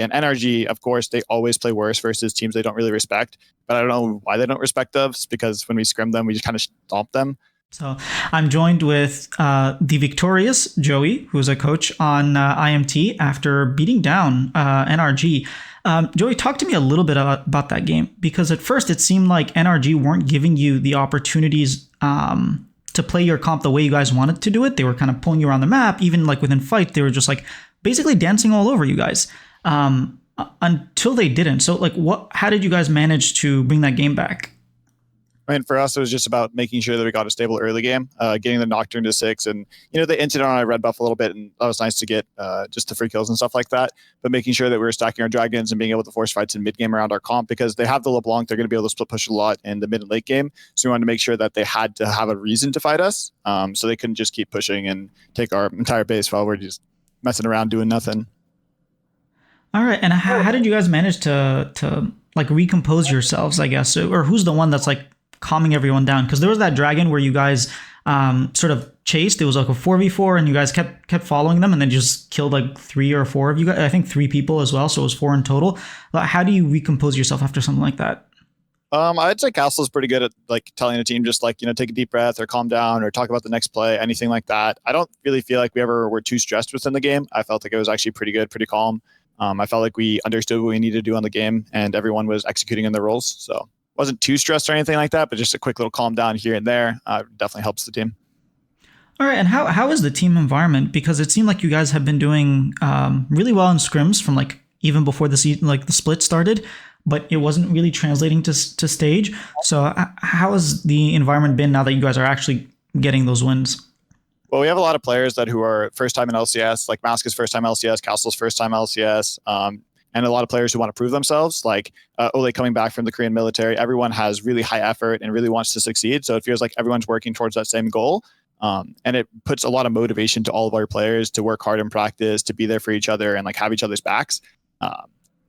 And NRG, of course, they always play worse versus teams they don't really respect. But I don't know why they don't respect us, because when we scrim them, we just kind of stomp them. So I'm joined with the victorious Joey, who's a coach on IMT after beating down NRG. Joey, talk to me a little bit about that game, because at first it seemed like NRG weren't giving you the opportunities to play your comp the way you guys wanted to do it. They were kind of pulling you around the map. Even like within fight, they were just like basically dancing all over you guys until they didn't. So like, how did you guys manage to bring that game back? I mean, for us, it was just about making sure that we got a stable early game, getting the Nocturne to 6. And, they inted on our red buff a little bit, and that was nice to get just the free kills and stuff like that. But making sure that we were stacking our dragons and being able to force fights in mid game around our comp, because they have the LeBlanc, they're going to be able to split push a lot in the mid and late game. So we wanted to make sure that they had to have a reason to fight us. So they couldn't just keep pushing and take our entire base while we're just messing around doing nothing. All right. And how did you guys manage to like recompose yourselves, I guess? Or who's the one that's like calming everyone down? Because there was that dragon where you guys sort of chased. It was like a 4v4 and you guys kept following them and then just killed like 3 or 4 of you guys. I think 3 people as well, so it was 4 in total. How do you recompose yourself after something like that? I'd say Castle's pretty good at like telling the team just like, take a deep breath or calm down or talk about the next play, anything like that. I don't really feel like we ever were too stressed within the game. I felt like it was actually pretty good, pretty calm. I felt like we understood what we needed to do on the game and everyone was executing in their roles. So wasn't too stressed or anything like that, but just a quick little calm down here and there definitely helps the team. All right, and how is the team environment? Because it seemed like you guys have been doing really well in scrims from like even before the season, like the split started, but it wasn't really translating to stage. So how has the environment been now that you guys are actually getting those wins? Well, we have a lot of players who are first time in LCS, like Mask is first time LCS, Castle's first time LCS, and a lot of players who want to prove themselves, like Olay coming back from the Korean military. Everyone has really high effort and really wants to succeed. So it feels like everyone's working towards that same goal. And it puts a lot of motivation to all of our players to work hard in practice, to be there for each other and like have each other's backs.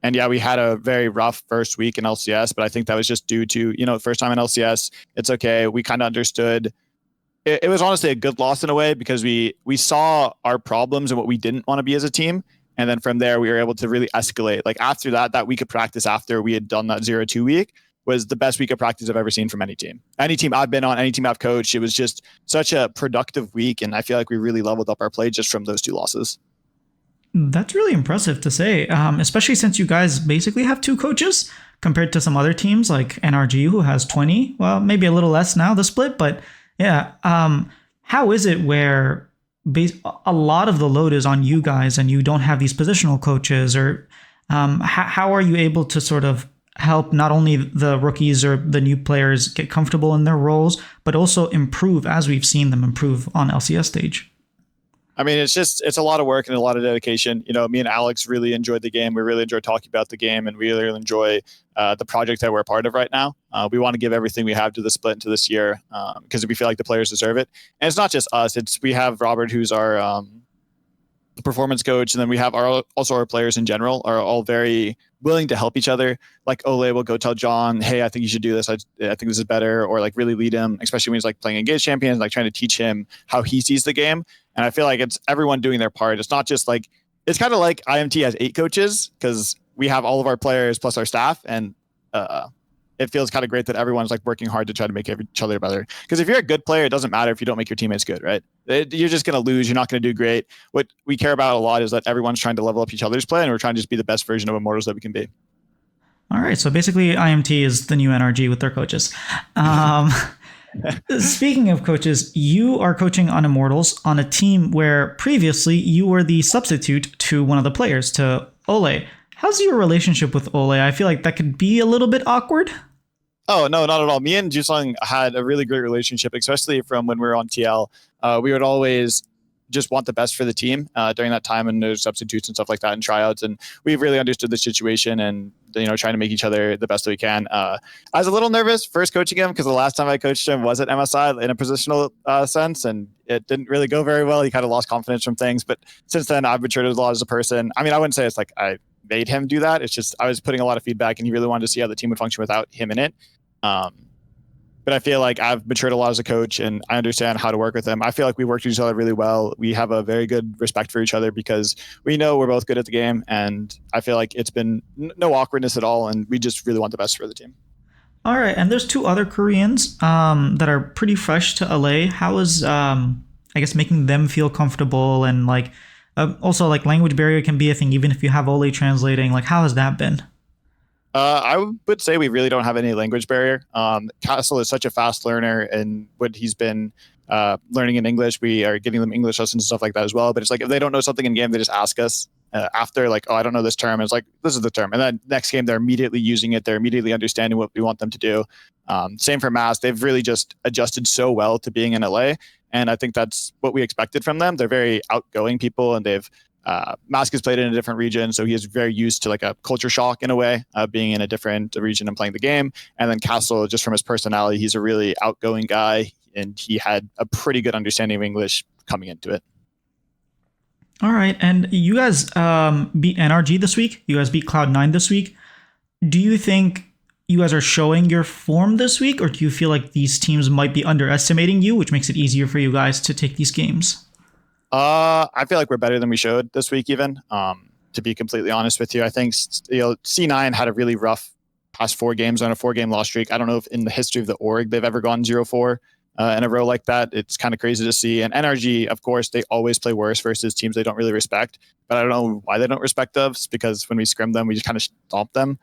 And yeah, we had a very rough first week in LCS, but I think that was just due to, first time in LCS, it's okay. We kind of understood. It was honestly a good loss in a way, because we saw our problems and what we didn't want to be as a team. And then from there, we were able to really escalate. Like after that week of practice, after we had done that 0-2 week, was the best week of practice I've ever seen from any team. Any team I've been on, any team I've coached, it was just such a productive week. And I feel like we really leveled up our play just from those 2 losses. That's really impressive to say, especially since you guys basically have 2 coaches compared to some other teams like NRG, who has 20. Well, maybe a little less now, the split, but yeah. How is it where a lot of the load is on you guys and you don't have these positional coaches? Or how are you able to sort of help not only the rookies or the new players get comfortable in their roles, but also improve as we've seen them improve on LCS stage? I mean, it's a lot of work and a lot of dedication. Me and Alex really enjoyed the game. We really enjoy talking about the game, and we really enjoy the project that we're a part of right now. We want to give everything we have to the split into this year, because we feel like the players deserve it. And it's not just us. We have Robert, who's our performance coach, and then we have also our players in general are all very willing to help each other. Like Olay will go tell John, hey, I think you should do this. I think this is better, or like really lead him, especially when he's like playing Engage Champions, like trying to teach him how he sees the game. And I feel like it's everyone doing their part. It's not just like, it's kind of like IMT has 8 coaches, because we have all of our players plus our staff, and it feels kind of great that everyone's like working hard to try to make each other better. Because if you're a good player, it doesn't matter if you don't make your teammates good, right? You're just going to lose. You're not going to do great. What we care about a lot is that everyone's trying to level up each other's play, and we're trying to just be the best version of Immortals that we can be. All right. So basically IMT is the new NRG with their coaches. Speaking of coaches, you are coaching on Immortals on a team where previously you were the substitute to one of the players, to Olay. How's your relationship with Olay? I feel like that could be a little bit awkward. Oh, no, not at all. Me and Jusung had a really great relationship, especially from when we were on TL. We would always just want the best for the team during that time, and there's substitutes and stuff like that and tryouts. And we really understood the situation and, trying to make each other the best that we can. I was a little nervous first coaching him, because the last time I coached him was at MSI in a positional sense, and it didn't really go very well. He kind of lost confidence from things. But since then, I've matured a lot as a person. I mean, I wouldn't say it's like I made him do that. It's just I was putting a lot of feedback, and he really wanted to see how the team would function without him in it. but I feel like I've matured a lot as a coach and I understand how to work with them. I feel like we work with each other really well. We have a very good respect for each other because we know we're both good at the game. And I feel like it's been no awkwardness at all. And we just really want the best for the team. All right, and there's two other Koreans that are pretty fresh to LA. How is I guess making them feel comfortable and like also like language barrier can be a thing even if you have Olay translating. Like how has that been? I would say we really don't have any language barrier. Castle is such a fast learner, and what he's been learning in English, we are giving them English lessons and stuff like that as well. But it's like if they don't know something in game, they just ask us after, like, oh, I don't know this term. And it's like, this is the term. And then next game, they're immediately using it. They're immediately understanding what we want them to do. Same for Mass. They've really just adjusted so well to being in LA. And I think that's what we expected from them. They're very outgoing people, and they've Mask has played in a different region, so he is very used to like a culture shock in a way, being in a different region and playing the game. And then Castle, just from his personality, he's a really outgoing guy, and he had a pretty good understanding of English coming into it. All right, and you guys beat NRG this week. You guys beat Cloud9 this week. Do you think you guys are showing your form this week, or do you feel like these teams might be underestimating you, which makes it easier for you guys to take these games? I feel like we're better than we showed this week, even. To be completely honest with you, I think C9 had a really rough past 4 games on a 4-game loss streak. I don't know if in the history of the org they've ever gone 0-4 in a row like that. It's kind of crazy to see. And NRG, of course, they always play worse versus teams they don't really respect. But I don't know why they don't respect us, because when we scrim them, we just kind of stomp them.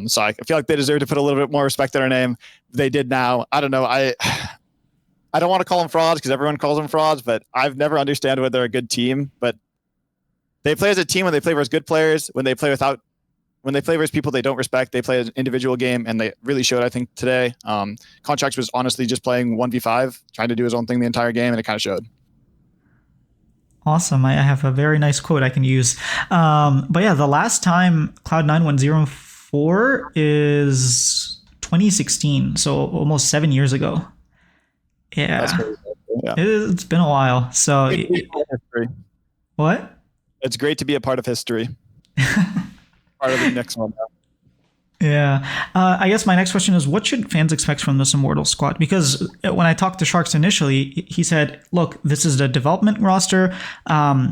So I feel like they deserve to put a little bit more respect in our name. They did now. I don't know. I don't want to call them frauds because everyone calls them frauds, but I've never understood whether they're a good team. But they play as a team when they play versus good players. When they play versus people they don't respect, they play an individual game, and they really showed, I think, today. Contracts was honestly just playing 1v5, trying to do his own thing the entire game, and it kind of showed. Awesome. I have a very nice quote I can use. But yeah, the last time Cloud9 went 0-4 is 2016, so almost 7 years ago. Yeah. That's crazy. Yeah. It's been a while. So what? It's great to be a part of history. Part of the next one now. Yeah. I guess my next question is, what should fans expect from this Immortal squad? Because when I talked to Sharks initially, he said, look, this is the development roster.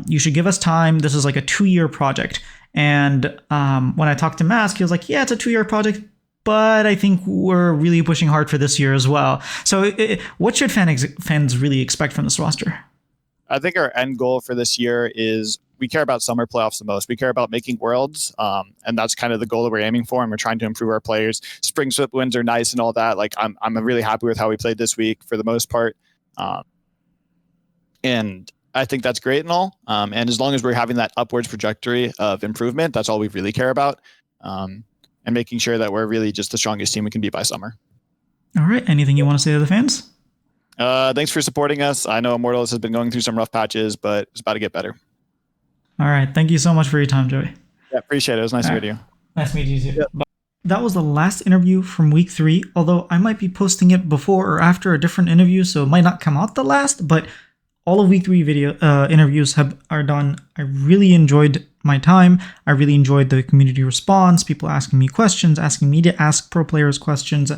You should give us time. This is like a 2-year project. And when I talked to Mask, he was like, yeah, it's a 2-year project, but I think we're really pushing hard for this year as well. So what should fans really expect from this roster? I think our end goal for this year is we care about summer playoffs the most. We care about making worlds, and that's kind of the goal that we're aiming for, and we're trying to improve our players. Spring split wins are nice and all that. Like I'm really happy with how we played this week for the most part, and I think that's great and all. And as long as we're having that upwards trajectory of improvement, that's all we really care about. And making sure that we're really just the strongest team we can be by summer. All right. Anything you want to say to the fans? Thanks for supporting us. I know Immortals has been going through some rough patches, but it's about to get better. All right. Thank you so much for your time, Joey. Yeah, appreciate it. It was nice to meet you. Nice meeting you too. Yep. That was the last interview from week 3, although I might be posting it before or after a different interview, so it might not come out the last, but all of week 3 video interviews are done. I really enjoyed my time. I really enjoyed the community response, people asking me questions, asking me to ask pro players questions.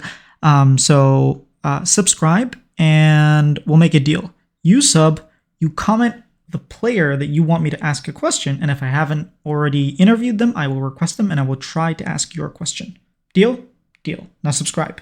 So subscribe and we'll make a deal. You sub, you comment the player that you want me to ask a question, and if I haven't already interviewed them, I will request them and I will try to ask your question. Deal? Deal. Now subscribe.